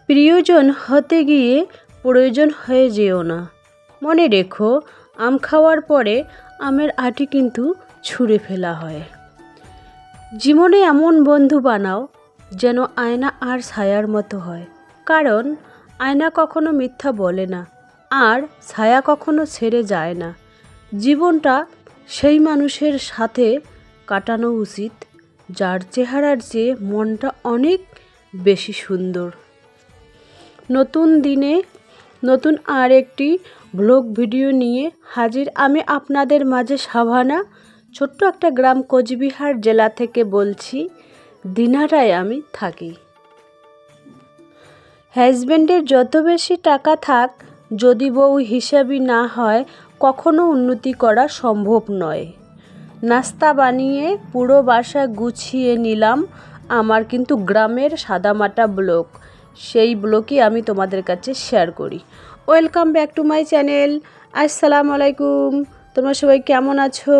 প্রিয়জন হতে গিয়ে প্রয়োজন হয়ে যেও না। মনে রেখো, আম খাওয়ার পরে আমের আটি কিন্তু ছুঁড়ে ফেলা হয়। জীবনে এমন বন্ধু বানাও যেন আয়না আর ছায়ার মতো হয়, কারণ আয়না কখনো মিথ্যা বলে না, আর ছায়া কখনো ছেড়ে যায় না। জীবনটা সেই মানুষের সাথে কাটানো উচিত যার চেহারার চেয়ে মনটা অনেক বেশি সুন্দর। নতুন দিনে নতুন আর একটি ব্লগ ভিডিও নিয়ে হাজির আমি আপনাদের মাঝে। সাভানা, ছোট্ট একটা গ্রাম, কোচবিহার জেলা থেকে বলছি। দিনারায় আমি থাকি। হাজব্যান্ডের যত বেশি টাকা থাক, যদি বউ হিসাবি না হয়, কখনো উন্নতি করা সম্ভব নয়। নাস্তা বানিয়ে পুরো বাসা গুছিয়ে নিলাম। আমার কিন্তু গ্রামের সাদামাটা ব্লগ, সেই ব্লগই আমি তোমাদের কাছে শেয়ার করি। Welcome back to my channel. আসসালামু আলাইকুম। তোমরা সবাই কেমন আছো?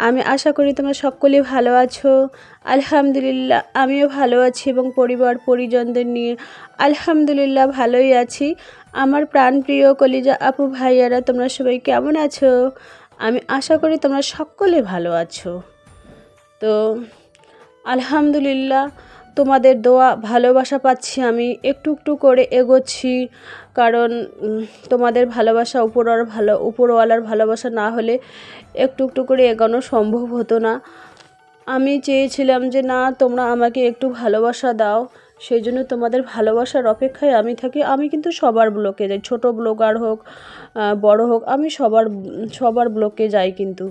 আমি আশা করি তোমরা সকলেই ভালো আছো। আলহামদুলিল্লাহ, আমিও ভালো আছি এবং পরিবার পরিজনদের নিয়ে আলহামদুলিল্লাহ ভালোই আছি। আমার প্রাণপ্রিয় কলিজা আপু ভাইয়ারা, তোমরা সবাই কেমন আছো? আমি আশা করি তোমরা সকলে ভালো আছো। তো আলহামদুলিল্লাহ, তোমাদের দোয়া ভালোবাসা পাচ্ছি, আমি একটু একটু করে এগোচ্ছি। কারণ তোমাদের ভালোবাসা উপরওয়ালার ভালোবাসা না হলে একটু একটু করে এগোনো সম্ভব হতো না। আমি চেয়েছিলাম যে না, তোমরা আমাকে একটু ভালোবাসা দাও, সেই জন্য তোমাদের ভালোবাসার অপেক্ষায় আমি থাকি। আমি কিন্তু সবার ব্লগে যাই, ছোট ব্লগার হোক বড় হোক, আমি সবার ব্লগে যাই কিন্তু।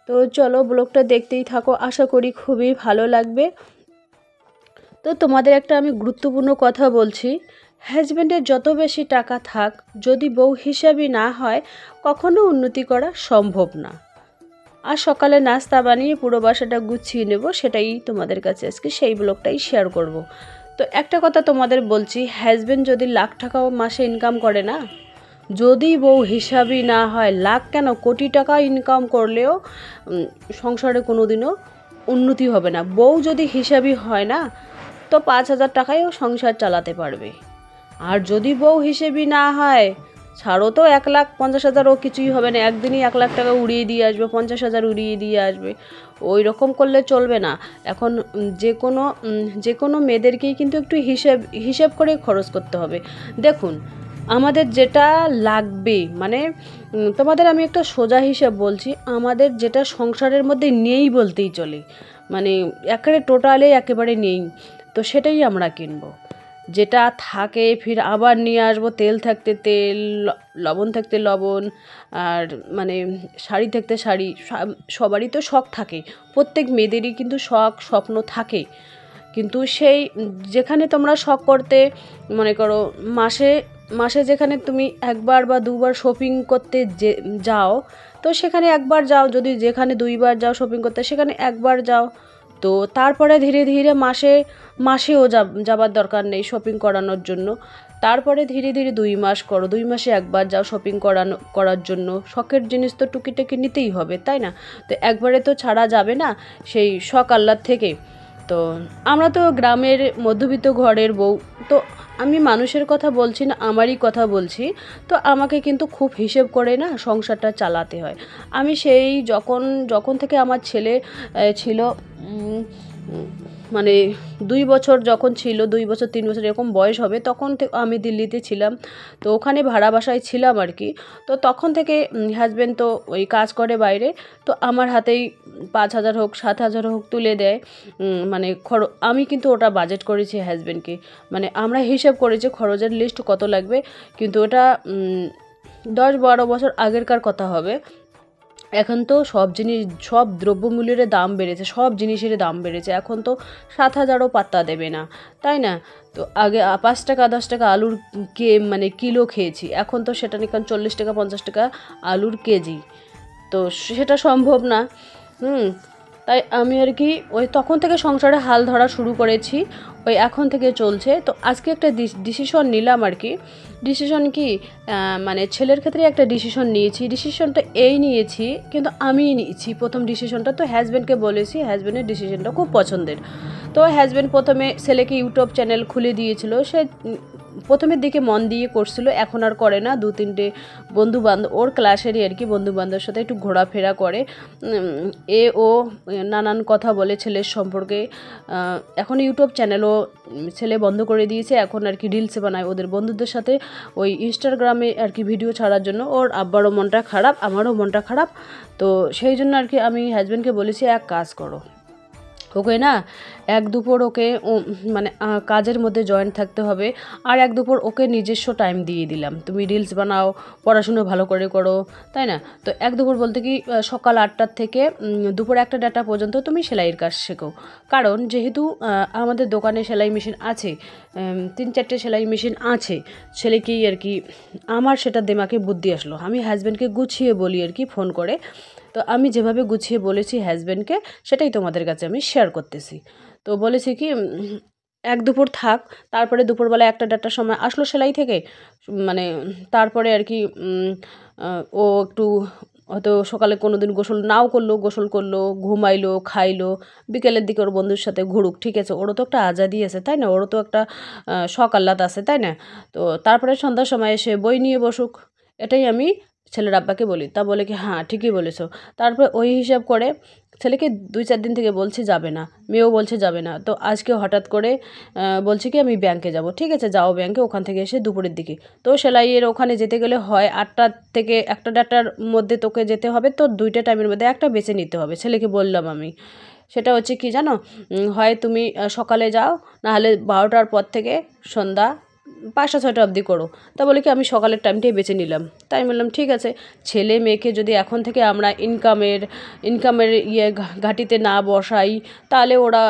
তো চলো, ব্লগটা দেখতেই থাকো, আশা করি খুবই ভালো লাগবে। তো তোমাদের একটা আমি গুরুত্বপূর্ণ কথা বলছি। হাজব্যান্ডের যত বেশি টাকা থাক, যদি বউ হিসাবই না হয়, কখনো উন্নতি করা সম্ভব না। আর সকালে নাস্তা বানিয়ে পুরো বাসাটা গুছিয়ে নেব, সেটাই তোমাদের কাছে আজকে সেই ব্লগটাই শেয়ার করব। তো একটা কথা তোমাদের বলছি, হাজব্যান্ড যদি লাখ টাকাও মাসে ইনকাম করে না, যদি বউ হিসাবই না হয়, লাখ কেন কোটি টাকা ইনকাম করলেও সংসারে কোনো দিনও উন্নতি হবে না। বউ যদি হিসাবই হয় না, তো 5,000 টাকায়ও সংসার চালাতে পারবে। আর যদি বউ হিসেবই না হয়, ছাড়ো তো 1,50,000ও কিছুই হবে না, একদিনই 1 লাখ টাকা উড়িয়ে দিয়ে আসবে, 50,000 উড়িয়ে দিয়ে আসবে। ওই রকম করলে চলবে না। এখন যে কোনো মেয়েদেরকেই কিন্তু একটু হিসেব করে খরচ করতে হবে। দেখুন, আমাদের যেটা লাগবে, মানে তোমাদের আমি একটা সোজা হিসাব বলছি, আমাদের যেটা সংসারের মধ্যে নেই বলতেই চলে, মানে একেবারে নেই, তো সেটাই আমরা কিনবো। যেটা থাকে ফির আবার নিয়ে আসবো, তেল থাকতে তেল, লবণ থাকতে লবণ, আর মানে শাড়ি থাকতে শাড়ি। সবারই তো শখ থাকে, প্রত্যেক মেয়েদেরই কিন্তু শখ স্বপ্ন থাকে। কিন্তু সেই যেখানে তোমরা শখ করতে মনে করো মাসে যেখানে তুমি একবার বা দুবার শপিং করতে যাও, তো সেখানে একবার যাও। যদি যেখানে 2বার যাও শপিং করতে, সেখানে একবার যাও। তো তারপরে ধীরে ধীরে মাসেও যাবার দরকার নেই শপিং করানোর জন্য। তারপরে ধীরে ধীরে 2 মাস করো, 2 মাসে একবার যাও শপিং করার জন্য। শখের জিনিস তো টুকিটাকি নিতেই হবে, তাই না? তো একবারে তো ছাড়া যাবে না সেই শখ আহ্লাদ থেকে। তো আমরা তো গ্রামের মধ্যবিত্ত ঘরের বউ, তো আমি মানুষের কথা বলছি না, আমারই কথা বলছি। তো আমাকে কিন্তু খুব হিসেব করে না সংসারটা চালাতে হয়। আমি সেই যখন থেকে আমার ছেলে ছিল, মানে 2 বছর যখন ছিল, 2 বছর 3 বছর এরকম বয়স হবে, তখন আমি দিল্লিতে ছিলাম। তো ওখানে ভাড়া বাসায় ছিলাম আর কি। তো তখন থেকে হাজব্যান্ড তো ওই কাজ করে বাইরে, তো আমার হাতেই 5,000 হোক 7,000 হোক তুলে দেয়। মানে আমি কিন্তু ওটা বাজেট করেছি হাজব্যান্ডকে, মানে আমরা হিসাব করেছি খরচের লিস্ট কত লাগবে, কিন্তু ওটা 10-12 বছর আগেরকার কথা হবে। এখন তো সব দ্রব্যমূল্যের দাম বেড়েছে, সব জিনিসের দাম বেড়েছে। এখন তো 7,000ও পাত্তা দেবে না, তাই না? তো আগে 5 টাকা 10 টাকা আলুর কিলো খেয়েছি, এখন তো সেটা নিয়ে 40 টাকা 50 টাকা আলুর কেজি। তো সেটা সম্ভব না। তাই আমি আর কি ওই তখন থেকে সংসারে হাল ধরা শুরু করেছি, ওই এখন থেকে চলছে। তো আজকে একটা ডিসিশন নিলাম আর কি। ডিসিশন কি, মানে ছেলের ক্ষেত্রে একটা ডিসিশন নিয়েছি। ডিসিশনটা এই নিয়েছি, কিন্তু আমিই নিয়েছি প্রথম ডিসিশনটা। তো হাজব্যান্ডকে বলেছি, হাজব্যান্ডের ডিসিশনটা খুব পছন্দের। তো হাজব্যান্ড প্রথমে ছেলেকে ইউটিউব চ্যানেল খুলে দিয়েছিল। সে প্রথমের দিকে মন দিয়ে করছিল, এখন আর করে না। 2-3টে বন্ধুবান্ধব ওর ক্লাসেরই আর কি বন্ধুবান্ধবের সাথে একটু ঘোরাফেরা করে, ও নানান কথা বলে ছেলের সম্পর্কে। এখন ইউটিউব চ্যানেলও ছেলে বন্ধ করে দিয়েছে, এখন আর কি রিলস বানায় ওদের বন্ধুদের সাথে, ওই ইনস্টাগ্রামে আর কি ভিডিও ছাড়ার জন্য। ওর আব্বারও মনটা খারাপ, আমারও মনটা খারাপ। তো সেই জন্য আর কি আমি হাজব্যান্ডকে বলেছি এক কাজ করো, ওকে না 1-2 ওকে মানে কাজের মধ্যে জয়েন্ট থাকতে হবে, আর 1-2 ওকে নিজস্ব টাইম দিয়ে দিলাম, তুমি রিলস বানাও, পড়াশুনো ভালো করে করো, তাই না? তো 1-2 বলতে কি সকাল 8টার থেকে দুপুর 1টা পর্যন্ত তুমি সেলাইয়ের কাজ শেখো। কারণ যেহেতু আমাদের দোকানে সেলাই মেশিন আছে, 3-4টে সেলাই মেশিন আছে, ছেলেকেই আর কি আমার সেটা দিমাগে বুদ্ধি আসলো, আমি হাজব্যান্ডকে গুছিয়ে বলি আর কি ফোন করে। তো আমি যেভাবে গুছিয়ে বলেছি হাজব্যান্ডকে, সেটাই তোমাদের কাছে আমি শেয়ার করতেছি। তো বলেছি কি 1-2 থাক, তারপরে দুপুরবেলা 1টা-1টার সময় আসলো সেলাই থেকে, মানে তারপরে আর কি ও একটু হয়তো সকালে কোনো দিন গোসল নাও করলো, গোসল করলো, ঘুমাইলো, খাইলো, বিকেলের দিকে ওর বন্ধুর সাথে ঘুরুক, ঠিক আছে? ওরও তো একটা আজাদি আছে, তাই না? ওরও তো একটা শখ আহ্লাদ আছে, তাই না? তো তারপরে সন্ধ্যার সময় এসে বই নিয়ে বসুক, এটাই আমি ছেলের আব্বাকে বলি। তা বলে কি হ্যাঁ ঠিকই বলেছো। তারপর ওই হিসাব করে ছেলেকে 2-4 দিন থেকে বলছে যাবে না, মেয়েও বলছে যাবে না। তো আজকে হঠাৎ করে বলছে কি আমি ব্যাংকে যাব। ঠিক আছে যাও ব্যাংকে, ওখান থেকে এসে দুপুরের দিকে। তো সেলাইয়ের ওখানে যেতে গেলে হয় 8টা থেকে 1টা-1টার মধ্যে তোকে যেতে হবে, তো 2টা টাইমের মধ্যে একটা বেছে নিতে হবে, ছেলেকে বললাম আমি। সেটা হচ্ছে কি জানো, হয় তুমি সকালে যাও, নাহলে 12টার পর থেকে সন্ধ্যা 5টা-6টা অবধি করো। তা বলে কি আমি সকালের টাইমটাই বেছে নিলাম। তাই বললাম ঠিক আছে, ছেলে মেয়েকে যদি এখন থেকে আমরা ইনকামের ঘাঁটিতে না বসাই, তাহলে ওরা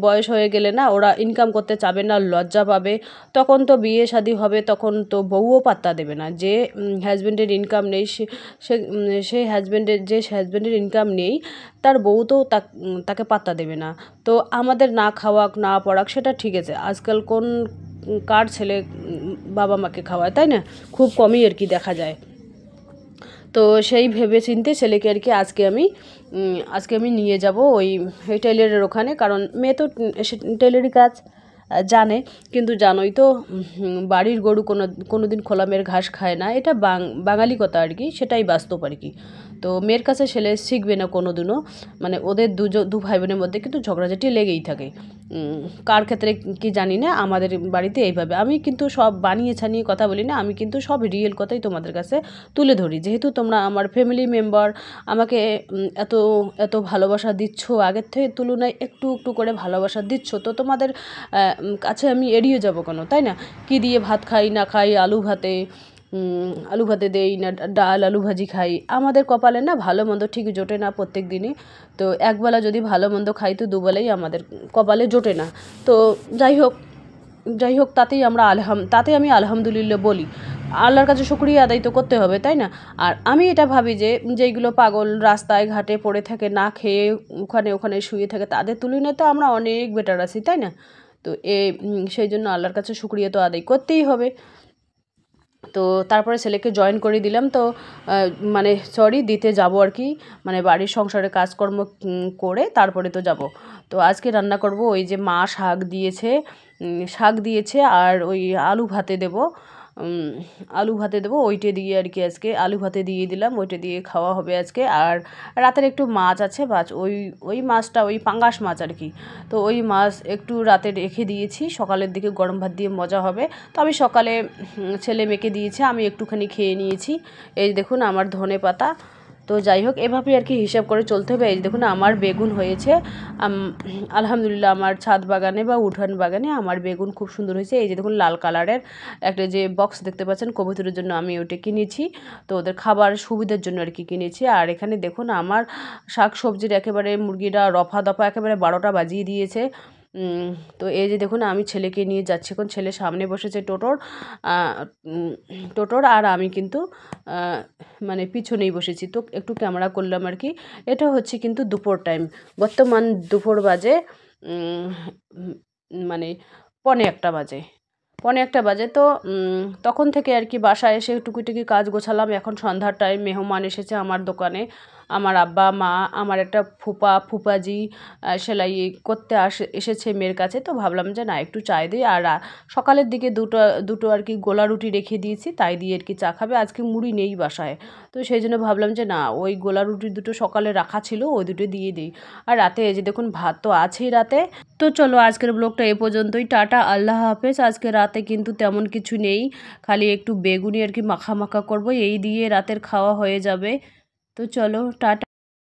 বয়স হয়ে গেলে না ওরা ইনকাম করতে চাবে না, লজ্জা পাবে। তখন তো বিয়ে শাদী হবে, তখন তো বউও পাত্তা দেবে না। যে হাজব্যান্ডের ইনকাম নেই, সে হাজব্যান্ডের ইনকাম নেই, তার বউ তো তাকে পাত্তা দেবে না। তো আমাদের না খাওয়াক না পড়াক সেটা ঠিক আছে, আজকাল কার ছেলে বাবা মাকে খাওয়ায়, তাই না? খুব কমই আর কি দেখা যায়। তো সেই ভেবে চিন্তে ছেলেকে আর কি আজকে আমি নিয়ে যাব ওই টেইলরের ওখানে, কারণ মেয়ে তো টেইলরি কাজ জানে। কিন্তু জানোই তো বাড়ির গরু কোনো দিন খোলামের ঘাস খায় না, এটা বাঙালি কথা আর কি, সেটাই বাস্তব আর কি। তো মেয়ের কাছে ছেলে শিখবে না কোনো দিনও, মানে ওদের দু ভাই বোনের মধ্যে কিন্তু ঝগড়াঝাটি লেগেই থাকে। কার ক্ষেত্রে কি জানি না, আমাদের বাড়িতে এইভাবে। আমি কিন্তু সব বানিয়ে ছানিয়ে কথা বলি না, আমি কিন্তু সব রিয়েল কথাই তোমাদের কাছে তুলে ধরি। যেহেতু তোমরা আমার ফ্যামিলি মেম্বার, আমাকে এত এত ভালোবাসা দিচ্ছ, আগের থেকে তুলনায় একটু একটু করে ভালোবাসা দিচ্ছ, তো তোমাদের কাছে আমি এড়িয়ে যাব কেন, তাই না? কি দিয়ে ভাত খাই না খাই, আলু ভাতে দেই না ডাল আলু ভাজি খাই, আমাদের কপালে না ভালো মন্দ ঠিক জোটে না প্রত্যেক দিনই। তো একবেলা যদি ভালো মন্দ খাই, তো দুবেলাই আমাদের কপালে জোটে না। তো যাই হোক তাতে আমি আলহামদুলিল্লাহ বলি। আল্লাহর কাছে শুকরিয়া আদায় তো করতে হবে, তাই না? আর আমি এটা ভাবি যে যেইগুলো পাগল রাস্তায় ঘাটে পড়ে থাকে, না খেয়ে ওখানে শুয়ে থাকে, তাদের তুলনায় তো আমরা অনেক বেটার আছি, তাই না? তো সেই জন্য আল্লাহর কাছে শুকরিয়া তো আদায় করতেই হবে। তো তারপরে ছেলেকে জয়েন করে দিলাম। তো মানে দিতে যাব আর কি, মানে বাড়ির সংসারে কাজকর্ম করে তারপরে তো যাব। তো আজকে রান্না করব ওই যে মা শাক দিয়েছে আর ওই আলু ভাতে দেবো ওইটা দিয়ে আর কি, আজকে আলু ভাতে দিয়ে দিলাম, ওইটা দিয়ে খাওয়া হবে আজকে। আর রাতের একটু মাছ আছে, ওই মাছটা ওই পাঙ্গাস মাছ আর কি, তো ওই মাছ একটু রাতে রেখে দিয়েছি, সকালের দিকে গরম ভাত দিয়ে মজা হবে। তো আমি সকালে ছেলে মেয়েকে দিয়েছি, আমি একটুখানি খেয়ে নিয়েছি। এই দেখুন আমার ধনেপাতা। তো যাই হোক এভাবেই আর কি হিসাব করে চলতে হবে। এই দেখুন আমার বেগুন হয়েছে, আলহামদুলিল্লাহ আমার ছাদ বাগানে বা উঠান বাগানে আমার বেগুন খুব সুন্দর হয়েছে। এই যে দেখুন লাল কালারের একটা যে বক্স দেখতে পাচ্ছেন কবুতরের জন্য, আমি ওটা কিনেছি, তো ওদের খাবার সুবিধার জন্য আর কি কিনেছি। আর এখানে দেখুন আমার শাক সবজির একেবারে মুরগিরা রফা দফা একেবারে 12টা বাজিয়ে দিয়েছে। তো এই যে দেখুন আমি ছেলেকে নিয়ে যাচ্ছি, এখন ছেলে সামনে বসেছে টোটোর, আর আমি কিন্তু মানে পিছনেই বসেছি। তো একটু ক্যামেরা করলাম আর কি। এটা হচ্ছে কিন্তু দুপুর টাইম, বর্তমান দুপুর বাজে মানে 1:45 বাজে। 1:45 বাজে। তো তখন থেকে আর কি বাসায় এসে টুকিটুকি কাজ গোছালাম। এখন সন্ধ্যার টাইম, মেহমান এসেছে আমার দোকানে। আমার আব্বা মা, আমার একটা ফুপাজি সেলাই করতে এসেছে মেয়ের কাছে। তো ভাবলাম যে না একটু চায় দিই। আর সকালের দিকে দুটো আর কি গোলা রুটি রেখে দিয়েছি, তাই দিয়ে আর কি চা খাবে। আজকে মুড়ি নেই বাসায়, তো সেই জন্য ভাবলাম যে না ওই গোলা রুটি দুটো সকালে রাখা ছিল, ওই দুটো দিয়ে দিই। আর রাতে এই যে দেখুন ভাত তো আছেই রাতে। তো চলো আজকের ব্লগটা এ পর্যন্তই। টাটা, আল্লাহ হাফেজ। আজকে রাতে কিন্তু তেমন কিছু নেই, খালি একটু বেগুনি আর কি মাখা করব, এই দিয়ে রাতের খাওয়া হয়ে যাবে। তো চলো টাটা।